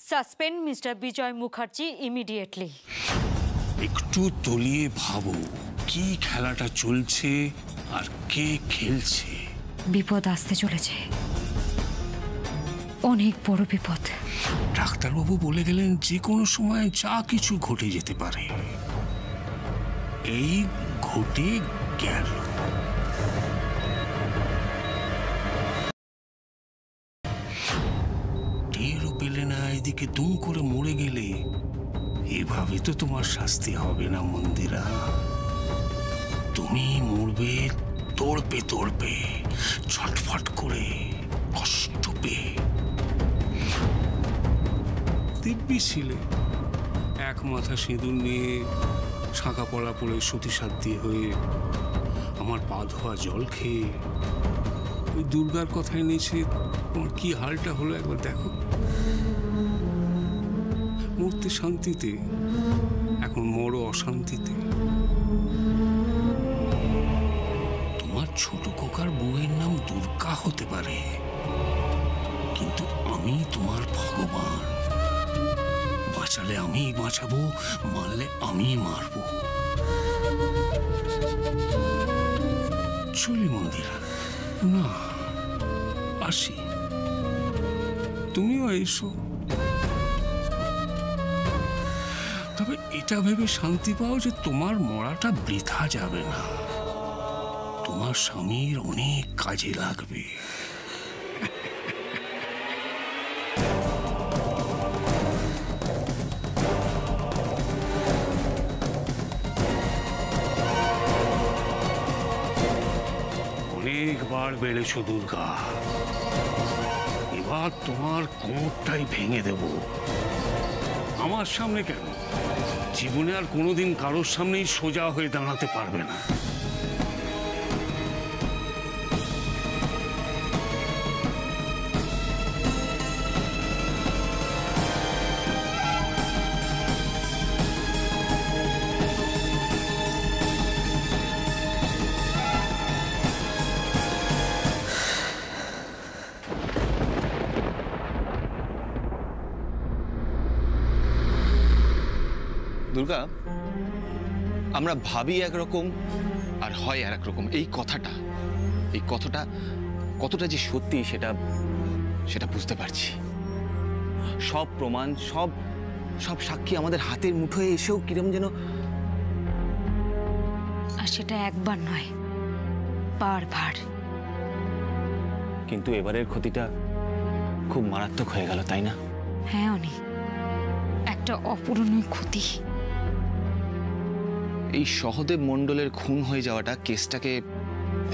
Suspend Mr. Bijoy Mukherjee immediately. একটু তলিয়ে ভাবো কি খেলাটা চলছে আর কে খেলছে। বিপদ আসতে চলেছে, অনেক বড় বিপদ। ডাক্তারবাবু বলে গেলেন যে কোনো সময় যা কিছু ঘটে যেতে পারে। এই ঘটে গেল। টেরও পেলে না, এদিকে দুম করে মরে গেলে। এভাবে তো তোমার শাস্তি হবে না মন্দিরা। তুমি মরবে তোড়পে তোড়পে, ছটফট করে, কষ্ট পেয়ে। দিব্যি ছিলে এক মাথা সিঁদুর নিয়ে, শাঁখা পলা পড়ে সতীসাধ্যী হয়ে, আমার পা ধোয়া জল খেয়ে ওই দুর্গার কথায় নিয়েছে। তোমার কি হালটা হলো একবার দেখো। মরতে শান্তিতে, এখন মরো অশান্তিতে। তোমার ছোট খোকার বউয়ের নাম দুর্গা হতে পারে, কিন্তু আমি তোমার ভগবান। বাঁচালে আমি বাঁচাবো, মারলে আমি মারবো। চলি মন্দিরা, না আসি, তুমিও এসো। তবে এটা ভেবে শান্তি পাও যে তোমার মরাটা বৃথা যাবে না, তোমার স্বামীর অনেক কাজে লাগবে। অনেকবার বেড়েছো দুর্গা, এবার তোমার কোমরটাই ভেঙে দেব। আমার সামনে কেন, জীবনে আর কোনোদিন কারোর সামনেই সোজা হয়ে দাঁড়াতে পারবে না। দুর্গা, আমরা ভাবি একরকম আর হয় আর একরকম। এই কথাটা কতটা যে সত্যি সেটা বুঝতে পারছি। সব প্রমাণ, সব সাক্ষী আমাদের হাতের মুঠোয় এসেও কিরম যেন। আর সেটা একবার নয়, বারবার। কিন্তু এবারের ক্ষতিটা খুব মারাত্মক হয়ে গেল, তাই না? হ্যাঁ অনি, একটা অপূরণীয় ক্ষতি। এই সহদেব মণ্ডলের খুন হয়ে যাওয়াটা কেসটাকে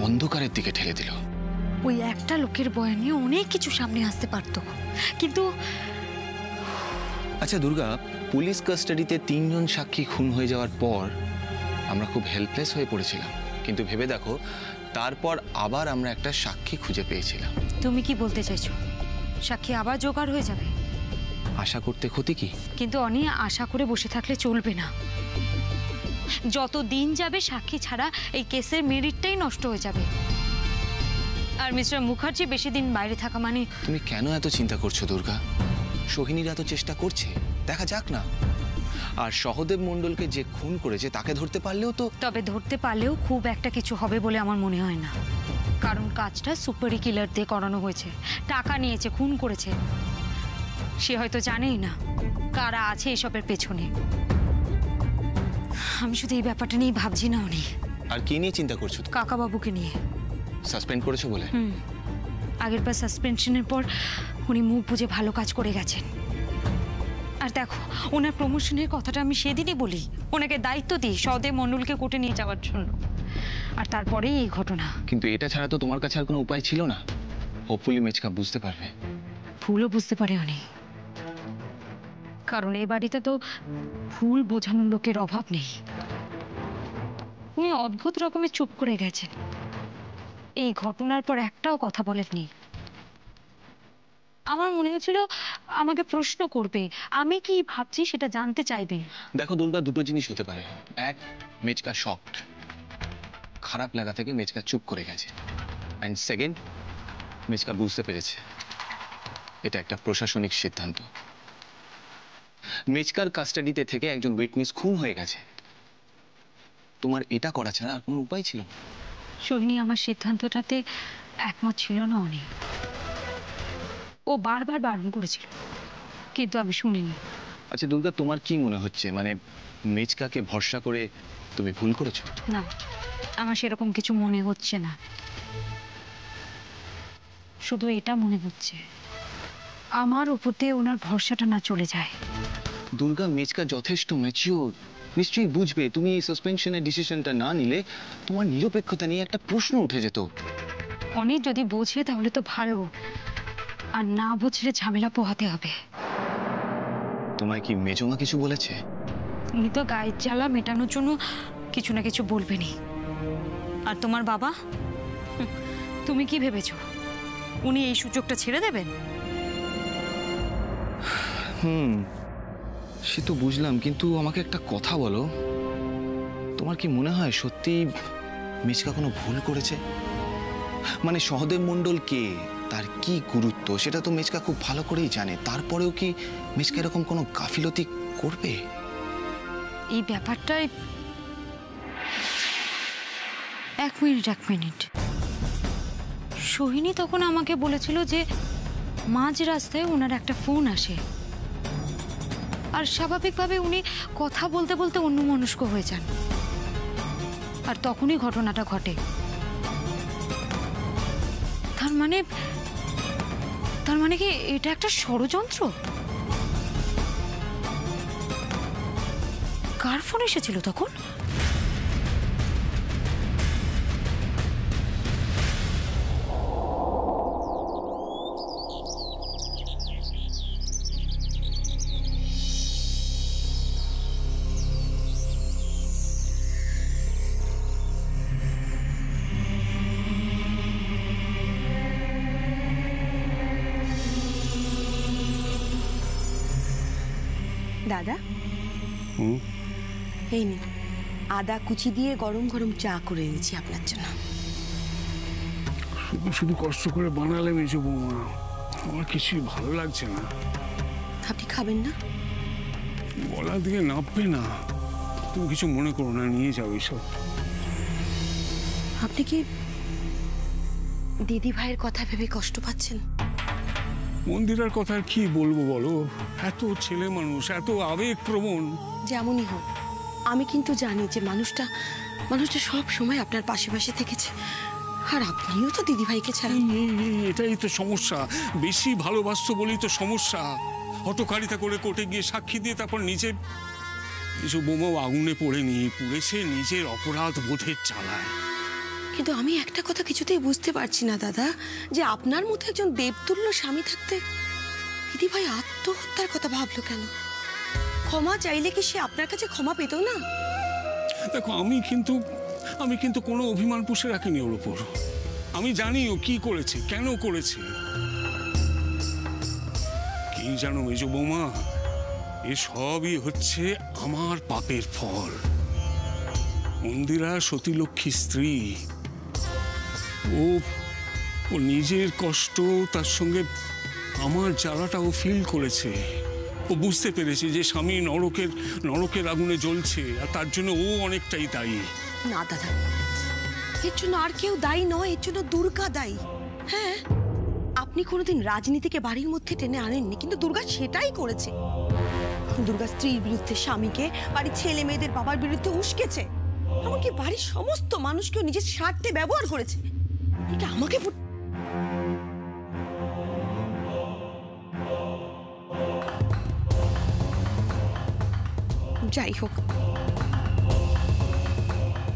অন্ধকারের দিকে ঠেলে দিল। ওই একটা লোকের বয়ানে অনেক কিছু সামনে আসতে পারতো, কিন্তু। আচ্ছা দুর্গা, পুলিশ কাস্টাডিতে 3 জন সাক্ষী খুন হয়ে যাওয়ার পর আমরা খুব হেল্পলেস হয়ে পড়েছিলাম, কিন্তু ভেবে দেখো তারপর আবার আমরা একটা সাক্ষী খুঁজে পেয়েছিলাম। তুমি কি বলতে চাইছো সাক্ষী আবার জোগাড় হয়ে যাবে? আশা করতে ক্ষতি কি? কিন্তু অনি, আশা করে বসে থাকলে চলবে না। যত দিন যাবে সাক্ষী ছাড়া এই কেসের মেরিটটাই নষ্ট হয়ে যাবে। আর মিস্টার মুখার্জি বেশি দিন বাইরে থাকা মানে। তুমি কেন এত চিন্তা করছো দুর্গা? সোহিনীরা তো চেষ্টা করছে, দেখা যাক না। আর সহদেব মণ্ডলকে যে খুন করেছে তাকে ধরতে পারলেও তো। তবে ধরতে পারলেও খুব একটা কিছু হবে বলে আমার মনে হয় না, কারণ কাজটা সুপারি কিলার দিয়ে করানো হয়েছে। টাকা নিয়েছে, খুন করেছে। সে হয়তো জানেই না কারা আছে এসবের পেছনে। আমি শুধু এই ব্যাপারটা নিয়ে ভাবছি না অনেক। আর কি নিয়ে চিন্তা করছো? কাকা বাবুকে নিয়ে। সাসপেন্ড করেছো বলে? আগের বার সাসপেনশনের পর উনি মুখ বুঝে ভালো কাজ করে গেছেন। আর দেখো, ওনার প্রমোশনের কথাটা আমি সেদিনই বলি, ওনাকে দায়িত্ব দিই সহদেব মণ্ডলকে কোর্টে নিয়ে যাওয়ার জন্য। আর তারপরেই এই ঘটনা। কিন্তু এটা ছাড়া তো তোমার কাছে আর কোনো উপায় ছিল না। হোপফুলি মেচকা বুঝতে পারবে। ভুলও বুঝতে পারে অনেক, কারণ এই বাড়িতে তো ভুল বোঝানোর লোকের অভাব নেই। উনি অদ্ভুত রকমের চুপ করে গেছেন, এই ঘটনার পর একটাও কথা বলেননি। আমার মনে হচ্ছিল আমাকে প্রশ্ন করবে, আমি কি ভাবছি সেটা জানতে চাইবে। দেখো দুর্গা, দুটো জিনিস হতে পারে। এক, মেচকা শকড, খারাপ লাগা থেকে মেচকা চুপ করে গেছে। অ্যান্ড সেকেন্ড, মেচকা বুঝতে পেরেছে এটা একটা প্রশাসনিক সিদ্ধান্ত। মেচকার কাস্টাডিতে থেকে একজন উইটনেস খুন হয়ে গেছে। তোমার এটা করা ছাড়া আর কোনো উপায় ছিল না। সোহিনী আমার সিদ্ধান্তটাতে একমত ছিল না অনেক। ও বারবার বারণ করেছিল, কিন্তু আমি শুনিনি। আচ্ছা দুর্গা, তোমার কি মনে হচ্ছে, মানে মেচকাকে ভরসা করে তুমি ভুল করেছো? না, আমার সেরকম কিছু মনে হচ্ছে না। শুধু এটা মনে হচ্ছে আমার উপর দিয়ে ওনার ভরসাটা না চলে যায়। দুর্গা, মেচকা যথেষ্ট ম্যাচিওর, নিশ্চয়ই বুঝবে। তুমি এই সাসপেনশনের ডিসিশনটা না নিলে তোমার নিরপেক্ষতা নিয়ে একটা প্রশ্ন উঠে যেত। অনেক যদি বোঝে তাহলে তো ভালো, আর না বুঝলে ঝামেলা পোহাতে হবে। তোমায় কি মেজমা কিছু বলেছে? উনি তো গায়ের জ্বালা মেটানোর জন্য কিছু না কিছু বলবেনই। আর তোমার বাবা, তুমি কি ভেবেছো উনি এই সুযোগটা ছেড়ে দেবেন? সে তো বুঝলাম, কিন্তু আমাকে একটা কথা বলো, তোমার কি মনে হয় সত্যি মেচকা কোনো ভুল করেছে? মানে সহদেব মণ্ডল কে, তার কি গুরুত্ব সেটা তো মেচকা খুব ভালো করেই জানে। তারপরেও কি মেচকা এরকম কোনো গাফিলতি করবে? এই ব্যাপারটাই এক মিনিট। সোহিনী তখন আমাকে বলেছিল যে মাঝ রাস্তায় ওনার একটা ফোন আসে, আর স্বাভাবিকভাবে উনি কথা বলতে বলতে অন্যমনস্ক হয়ে যান, আর তখনই ঘটনাটা ঘটে। তার মানে কি এটা একটা ষড়যন্ত্র? কার ফোন এসেছিল তখন? দাদা, এই নিন আদা কুচি দিয়ে গরম গরম চা করে এনেছি আপনার জন্য। শুধু শুধু কষ্ট করে বানালে মেজো বৌমা, আমার কিছুই ভালো লাগছে না। আপনি খাবেন না? গলা দিয়ে নাববে না। তুমি কিছু মনে করো না, নিয়ে যাও এসব। আপনি কি দিদি ভাইয়ের কথা ভেবে কষ্ট পাচ্ছেন? মন্দিরার কথা কি বলবো বলো, এত ছেলে মানুষ, এত আবেগ প্রবণ। যেমনই হোক, আমি কিন্তু জানি যে মানুষটা সব সময় আপনার পাশে পাশে থেকেছে, আর আপনিও তো দিদি ভাইকে ছাড়া। এটাই তো সমস্যা, বেশি ভালোবাসতো বলেই তো সমস্যা। হটকারিতা করে কোর্টে গিয়ে সাক্ষী দিয়ে তারপর নিজে কিছু বোমাও আগুনে পড়েনি, পুড়েছে নিজের অপরাধ বোধের চালায়। কিন্তু আমি একটা কথা কিছুতেই বুঝতে পারছি না দাদা, যে আপনার মতো একজন দেবতুল্য স্বামী থাকতে দিদি ভাই আত্মহত্যার কথা ভাবলো কেন? ক্ষমা চাইলে কি সে আপনার কাছে ক্ষমা পেত না? দেখো, আমি কিন্তু কোনো অভিমান পুষে রাখিনি ওর উপর। আমি জানি ও কি করেছে, কেন করেছে। কি জানো মেজো বৌমা, এসবই হচ্ছে আমার পাপের ফল। মন্দিরা সতীলক্ষ্মী স্ত্রী, ও নিজের কষ্ট, তার সঙ্গে আমার জ্বালাটাও ফিল করেছে। ও বুঝতে পেরেছে যে স্বামী নরকের আগুনে জ্বলছে, আর তার জন্য ও অনেকটাই দায়ী। না দাদা, এর জন্য আর কেউ দায়ী নয়, এর জন্য দুর্গা দায়ী। হ্যাঁ, আপনি কোনোদিন রাজনীতিকে বাড়ির মধ্যে টেনে আনেননি, কিন্তু দুর্গা সেটাই করেছে। দুর্গা স্ত্রীর বিরুদ্ধে স্বামীকে, বাড়ির ছেলে মেয়েদের বাবার বিরুদ্ধে উস্কেছে, এমনকি বাড়ির সমস্ত মানুষকেও নিজের স্বার্থে ব্যবহার করেছে। এটা আমাকে যাই হোক,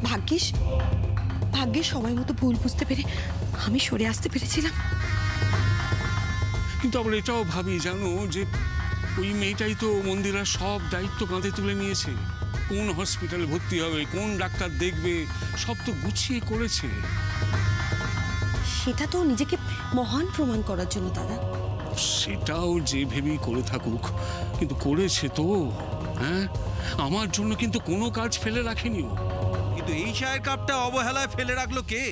ভাগ্যিস সময় মতো ভুল বুঝতে পেরে আমি সরে আসতে পেরেছিলাম। কিন্তু আমরা এটাও ভাবি জানো, যে ওই মেয়েটাই তো মন্দিরার সব দায়িত্ব কাঁধে তুলে নিয়েছে। কোন হসপিটালে ভর্তি হবে, কোন ডাক্তার দেখবে, সব তো গুছিয়ে করেছে। সেটা তো নিজেকে মহান প্রমাণ করার জন্য দাদা। সেটাও যে ভেবেই করে থাকুক, কিন্তু করেছে তো। হ্যাঁ, আমার জন্য কিন্তু কোনো কাজ ফেলে রাখেনি ও। কিন্তু এই চায়ের কাপটা অবহেলায় ফেলে রাখলো কে?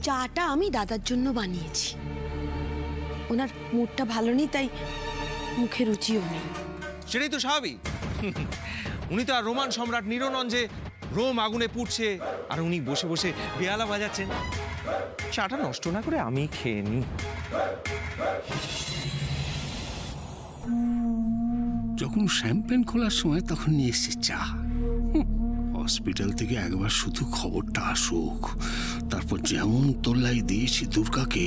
চাটা আমি দাদার জন্য বানিয়েছি। ওনার মুডটা ভালো নেই, তাই মুখে রুচিও নেই। সেটাই তো স্বাভাবিক। উনি তো আর রোমান সম্রাট নিরো নন যে রোম আগুনে পুড়ছে আর উনি বসে বসে বেহালা বাজাচ্ছেন। চাটা নষ্ট না করে আমি খেয়ে নিই। যখন শ্যাম্পেন খোলার সময় তখন নিয়ে এসছে চা। হসপিটাল থেকে একবার শুধু খবরটা আসুক, তারপর যেমন তোল্লাই দিয়েছি দুর্গাকে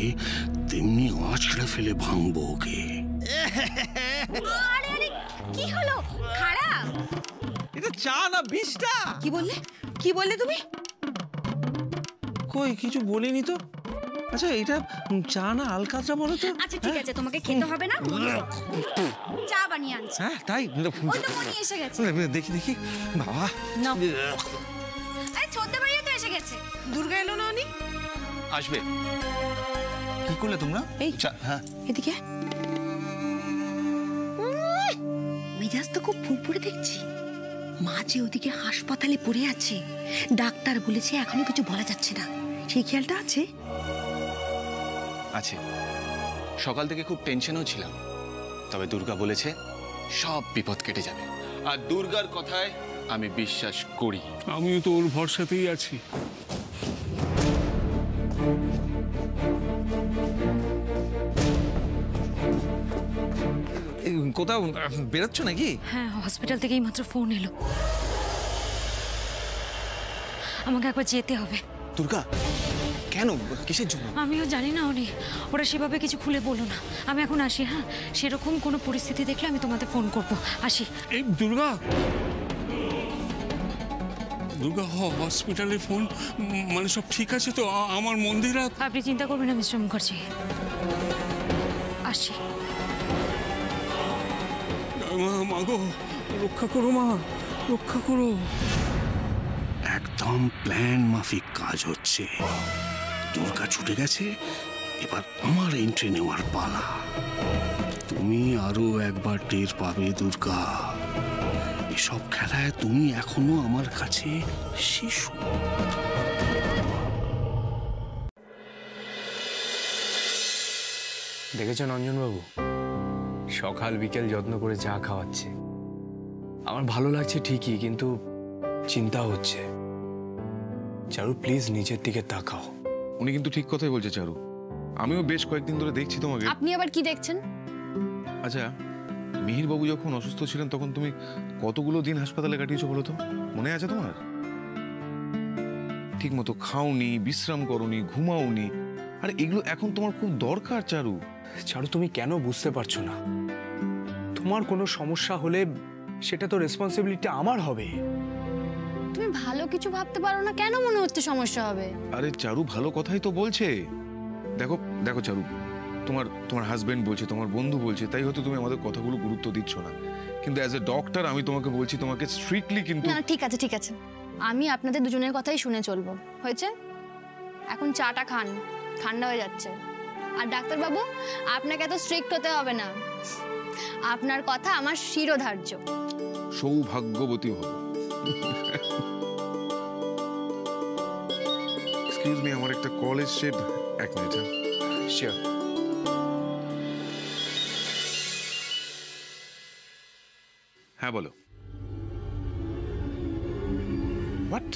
তেমনি আঁচড়ে ফেলে ভাঙবো ওকে। কি হলো? খারাপ? এটা চা না বিষটা? কি বললে? কি বললে তুমি? কই কিছু বলিনি তো। আচ্ছা এটা চা না আলকাতরা বলো তো। আচ্ছা ঠিক আছে, তোমাকে খেতে হবে না, চা বানিয়ে আনছি। হ্যাঁ তাই ওই তো মনি এসে গেছে। দেখি দেখি বাবা। আরে ছোট্ট ভাইয়া তো এসে গেছে। দুর্গা এলো না? উনি আসবে। কি করলে তোমরা? এই হ্যাঁ, এদিকে মেজাজ তো খুব ফুরফুরে দেখছি। মা যে ওদিকে হাসপাতালে পড়ে আছে, ডাক্তার বলেছে এখনো কিছু বলা যাচ্ছে না, সেই খেয়ালটা আছে? আছে। সকাল থেকে খুব টেনশনেও ছিলাম, তবে দুর্গা বলেছে সব বিপদ কেটে যাবে, আর দুর্গার কথায় আমি বিশ্বাস করি। আমিও তো ওর ভরসাতেই আছি। কোথাও বেরোচ্ছ নাকি? হ্যাঁ, হসপিটাল থেকেই মাত্র ফোন এলো, আমাকে একবার যেতে হবে। দুর্গা কেন? কিসের জন্য? আমিও জানি না উনি, ওরা সেভাবে কিছু খুলে বলো না। আমি এখন আসি। হ্যাঁ, সেরকম কোনো পরিস্থিতি দেখলে আমি তোমাদের ফোন করব। আসি। এই দুর্গা, দুর্গা হসপিটালে ফোন, মানে সব ঠিক আছে তো? আমার মন্দিরা। আপনি চিন্তা করবেন না মিস্টার মুখার্জি, আসি। মা গো, রক্ষা করো মা, রক্ষা করো। একদম প্ল্যান মাফিক কাজ হচ্ছে। দুর্গা ছুটে গেছে, এবার আমার এন্ট্রি নেওয়ার পালা। তুমি আরো একবার টের পাবে দুর্গা, এসব খেলায় তুমি এখনো আমার কাছে শিশু। দেখেছেন অঞ্জনবাবু, সকাল বিকেল যত্ন করে চা খাওয়াচ্ছে। আমার ভালো লাগছে ঠিকই, কিন্তু চিন্তা হচ্ছে। চারু প্লিজ নিজের দিকে তাকাও। উনি কিন্তু ঠিক কথাই বলছে চারু, আমিও বেশ কয়েকদিন ধরে দেখছি তোমাকে। আপনি আবার কি দেখছেন? আচ্ছা, মিহির বাবু যখন অসুস্থ ছিলেন তখন তুমি কতগুলো দিন হাসপাতালে কাটিয়েছো বলো তো? মনে আছে তোমার? ঠিক মতো খাওনি, বিশ্রাম করনি, ঘুমাওনি, আর এগুলো এখন তোমার খুব দরকার চারু। চারু তুমি কেন বুঝতে পারছো না? তোমার কোনো সমস্যা হলে সেটা তো রেসপন্সিবিলিটি আমার হবে। তুমি ভালো কিছু ভাবতে পারো না কেন? মনে হচ্ছে সমস্যা হবে। আরে চারু ভালো কথাই তো বলছে। দেখো দেখো চারু, তোমার হাজবেন্ড বলছে, তোমার বন্ধু বলছে, তাই হয়তো তুমি আমাদের কথাগুলো গুরুত্ব দিচ্ছ না, কিন্তু অ্যাজ এ ডক্টর আমি তোমাকে বলছি, তোমাকে স্ট্রিক্টলি কিন্তু। না ঠিক আছে ঠিক আছে, আমি আপনাদের দুজনের কথাই শুনে চলবো। হয়েছে, এখন চাটা খান, ঠান্ডা হয়ে যাচ্ছে। আর ডাক্তারবাবু, আপনাকে এত স্ট্রিক্ট হতে হবে না, আপনার কথা আমার শিরোধার্য। সৌভাগ্যবতী হব। এক্সকিউজ মি, আমার একটা কল এসছে, এক মিনিট। শিওর। হ্যাঁ বলো। হোয়াট?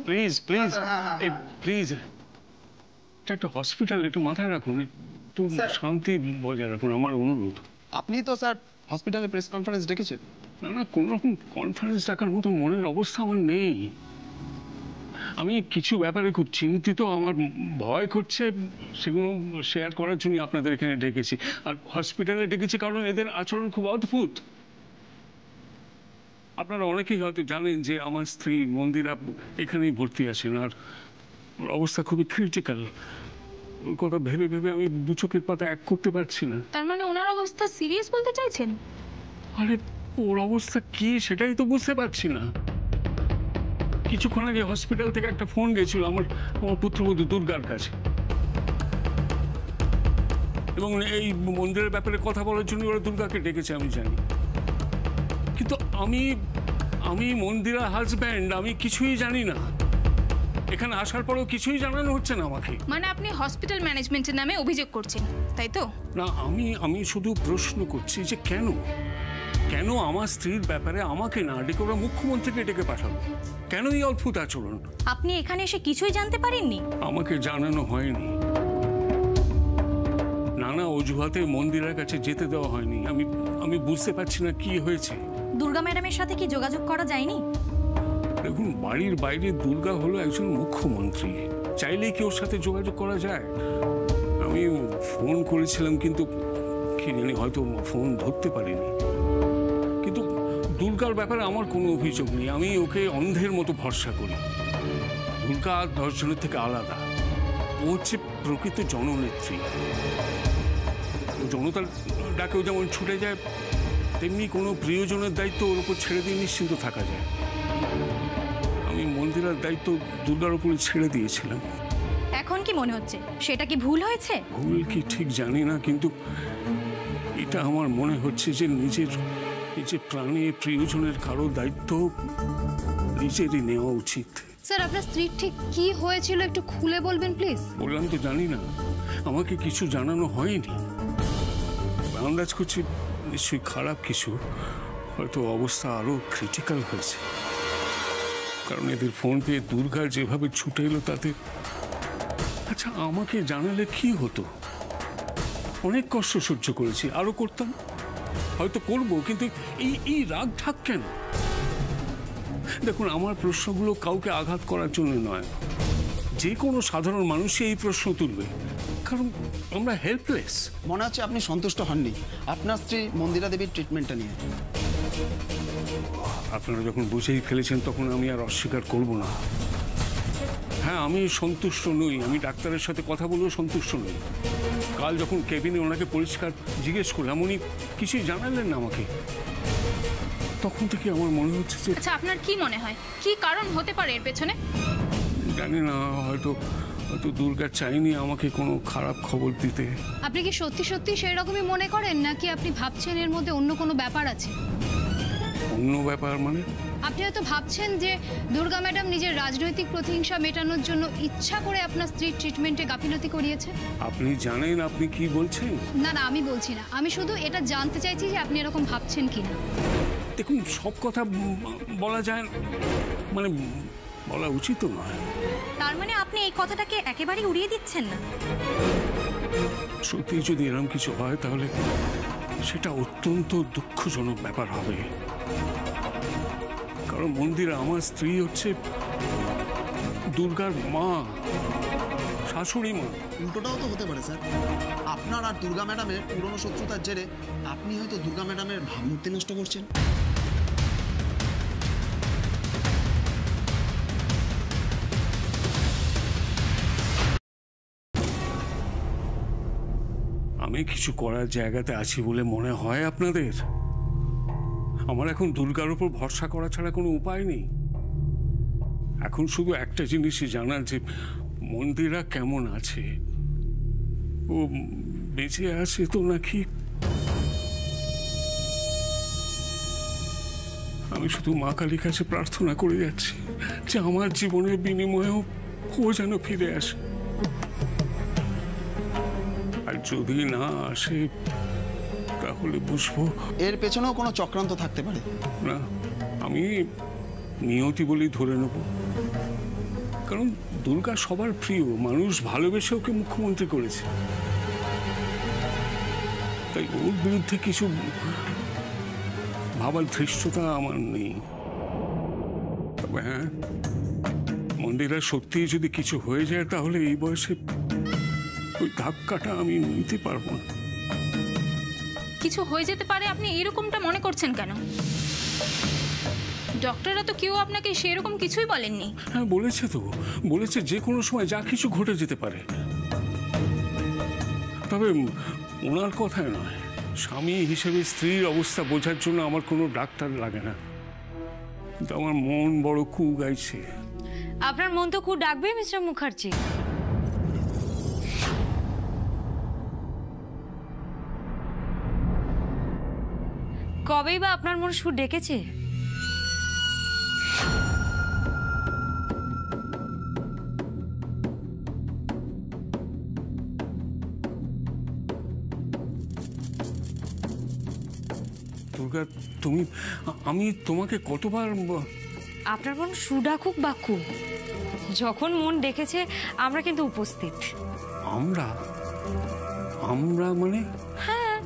প্লিজ প্লিজ প্লিজ, এটা একটা হসপিটাল, একটু মাথায় রাখুন, একটু শান্তি বজায় রাখুন, আমার অনুরোধ। আপনি তো স্যার হসপিটালে প্রেস কনফারেন্স ডেকেছেন। না না, কোনো রকম কনফারেন্স ডাকার মতো মনের অবস্থা আমার নেই। আমি কিছু ব্যাপারে খুব চিন্তিত, আমার ভয় করছে, সেগুলো শেয়ার করার জন্য আপনাদের এখানে ডেকেছি। আর হসপিটালে ডেকেছি কারণ এদের আচরণ খুব অদ্ভুত। আপনারা অনেকেই হয়তো জানেন যে আমার স্ত্রী মন্দিরা এখানেই ভর্তি আছেন, আর ওর অবস্থা খুবই ক্রিটিক্যাল। ওর কথা ভেবে ভেবে আমি দু চোখের পাতা এক করতে পারছি না। তার মানে ওনার অবস্থা সিরিয়াস বলতে চাইছেন? আরে ওর অবস্থা কি সেটাই তো বুঝতে পারছি না। কিছুক্ষণ আগে হসপিটাল থেকে একটা ফোন গেছিল আমার পুত্রবধূ দুর্গার কাছে, এবং এই মন্দিরের ব্যাপারে কথা বলার জন্য ওরা দুর্গাকে ডেকেছে, আমি জানি। কিন্তু আমি আমি মন্দিরা হাজব্যান্ড, আমি কিছুই জানি না। এখানে আসার পরেও কিছুই জানানো হচ্ছে না আমাকে। মানে আপনি হসপিটাল ম্যানেজমেন্টের নামে অভিযোগ করছেন, তাই তো? না, আমি শুধু প্রশ্ন করছি যে কেন আমার স্ত্রীর ব্যাপারে আমাকে না ডেকে ওরা মুখ্যমন্ত্রীকে ডেকে পাঠালো? কেন এই অদ্ভুত আচরণ? আপনি এখানে এসে কিছুই জানতে পারেননি? আমাকে জানানো হয়নি, নানা অজুহাতে মন্দিরের কাছে যেতে দেওয়া হয়নি। আমি বুঝতে পারছি না কি হয়েছে। দুর্গা ম্যাডামের সাথে কি যোগাযোগ করা যায়নি? দেখুন, বাড়ির বাইরে দুর্গা হলো একজন মুখ্যমন্ত্রী, চাইলেই কি ওর সাথে যোগাযোগ করা যায়? আমি ফোন করেছিলাম, কিন্তু কি জানি হয়তো ফোন ধরতে পারিনি। কিন্তু দুর্গার ব্যাপারে আমার কোনো অভিযোগ নেই, আমি ওকে অন্ধের মতো ভরসা করি। দুর্গা 10 জনের থেকে আলাদা, ও হচ্ছে প্রকৃত জননেত্রী। জনতার ডাকেও যেমন ছুটে যায়, তেমনি কোনো প্রিয়জনের দায়িত্ব ওর উপর ছেড়ে দিয়ে নিশ্চিন্ত থাকা যায়। আমি মন্দিরের দায়িত্ব দুর্গার উপরে ছেড়ে দিয়েছিলাম। এখন কি মনে হচ্ছে সেটা কি ভুল হয়েছে? ভুল কি ঠিক জানি না, কিন্তু এটা আমার মনে হচ্ছে যে নিজের প্রাণে প্রিয়জনের কারো দায়িত্ব নিজেরই নেওয়া উচিত। স্যার, আপনার স্ত্রীর ঠিক কি হয়েছিল একটু খুলে বলবেন প্লিজ? বললাম তো জানি না, আমাকে কিছু জানানো হয়নি। আন্দাজ করছি নিশ্চয়ই খারাপ কিছু, হয়তো অবস্থা আরো ক্রিটিক্যাল হয়েছে। কারণ এদের ফোন পেয়ে দুর্গার যেভাবে ছুটে এলো তাতে। আচ্ছা, আমাকে জানালে কি হতো? অনেক কষ্ট সহ্য করেছি, আরো করতাম, হয়তো করবো, কিন্তু এই রাগ ঠাক কেন? দেখুন, আমার প্রশ্নগুলো কাউকে আঘাত করার জন্য নয়। যে কোনো সাধারণ মানুষই এই প্রশ্ন তুলবে, কারণ আমরা হেল্পলেস। মনে হচ্ছে আপনি সন্তুষ্ট হননি আপনার স্ত্রী মন্দিরা দেবীর ট্রিটমেন্টটা নিয়ে। আপনারা যখন বুঝেই ফেলেছেন তখন আমি আর অস্বীকার করব না। হ্যাঁ, আমি সন্তুষ্ট নই, আমি ডাক্তারের সাথে কথা বলেও সন্তুষ্ট নই। কাল যখন কেবিনে ওনাকে পরিষ্কার জিজ্ঞেস করলাম, উনি কিছুই জানালেন না আমাকে। তখন থেকে আমার মনে হচ্ছে যে... আচ্ছা, আপনার কি মনে হয় কি কারণ হতে পারে এর পেছনে? জানি না, হয়তো দুর্গা চাইনি আমাকে কোনো খারাপ খবর দিতে। আপনি কি সত্যি সত্যি সেই রকমই মনে করেন, নাকি আপনি ভাবছেন এর মধ্যে অন্য কোনো ব্যাপার আছে? অন্য ব্যাপার মানে? আপনি হয়তো ভাবছেন যে দুর্গা ম্যাডাম নিজের রাজনৈতিক প্রতিহিংসা মেটানোর জন্য ইচ্ছা করে আপনার স্ত্রীর ট্রিটমেন্টে গাফিলতি করিয়েছে। আপনি জানেন আপনি কি বলছেন? না, আমি বলছি না, আমি শুধু এটা জানতে চাইছি যে আপনি এরকম ভাবছেন কিনা। দেখুন, সব কথা বলা যায়, মানে বলা উচিত নয়। তার মানে আপনি এই কথাটাকে একেবারেই উড়িয়ে দিচ্ছেন না? সত্যি যদি এরকম কিছু হয় তাহলে সেটা অত্যন্ত দুঃখজনক ব্যাপার হবে। কারণ মন্দিরা আমার স্ত্রী হচ্ছে দুর্গার মা, শাশুড়ি মা। উল্টোটাও তো হতে পারে স্যার, আপনার আর দুর্গা ম্যাডামের পুরনো শত্রুতার জেরে আপনি হয়তো দুর্গা ম্যাডামের ভাবমূর্তি নষ্ট করছেন। আমি কিছু করার জায়গাতে আছি বলে মনে হয় আপনাদের? আমার এখন দুর্গার উপর ভরসা করা ছাড়া কোনো উপায় নেই। এখন শুধু একটা জিনিসই জানার, যে মন্দিরা কেমন আছে, ও বেঁচে আছে তো নাকি। আমি শুধু মা কালীর কাছে প্রার্থনা করে যাচ্ছি যে আমার জীবনের বিনিময়েও ও যেন ফিরে আসে। আর যদি না আসে তাহলে বুঝবো এর পেছনেও কোনো চক্রান্ত থাকতে পারে। না, আমি নিয়তি বলেই ধরে নেব। কারণ দুর্গা সবার প্রিয় মানুষ, ভালোবেসে ওকে মুখ্যমন্ত্রী করেছে। তাই ওর বিরুদ্ধে কিছু ভাবার ধৃষ্টতা আমার নেই। তবে হ্যাঁ, মন্দিরা সত্যি যদি কিছু হয়ে যায় তাহলে এই বয়সে ওই ধাক্কাটা আমি নিতে পারবো না। কিছু হয়ে যেতে পারে আপনি এরকমটা মনে করছেন কেন? ডক্টররা তো কেউ আপনাকে সেরকম কিছুই বলেননি। হ্যাঁ, বলেছে যে কোনো সময় যা কিছু ঘটে যেতে পারে। তবে ওনার কথায় নয়, স্বামী হিসেবে স্ত্রীর অবস্থা বোঝার জন্য আমার কোনো ডাক্তার লাগে না। কিন্তু আমার মন বড় কু গাইছে। আপনার মন তো কু ডাকবে মিস্টার মুখার্জি। কবেই বা আপনার মন সুর ডেকেছে? দুর্গা, তুমি, আমি তোমাকে কতবার আপনার মন সু ডাকুক বাকু, যখন মন ডেকেছে আমরা কিন্তু উপস্থিত। আমরা আমরা মানে? হ্যাঁ,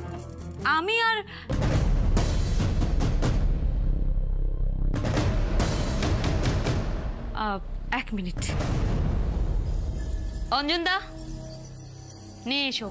আমি আর এক মিনিট, অঞ্জন দা নিয়ে এসো।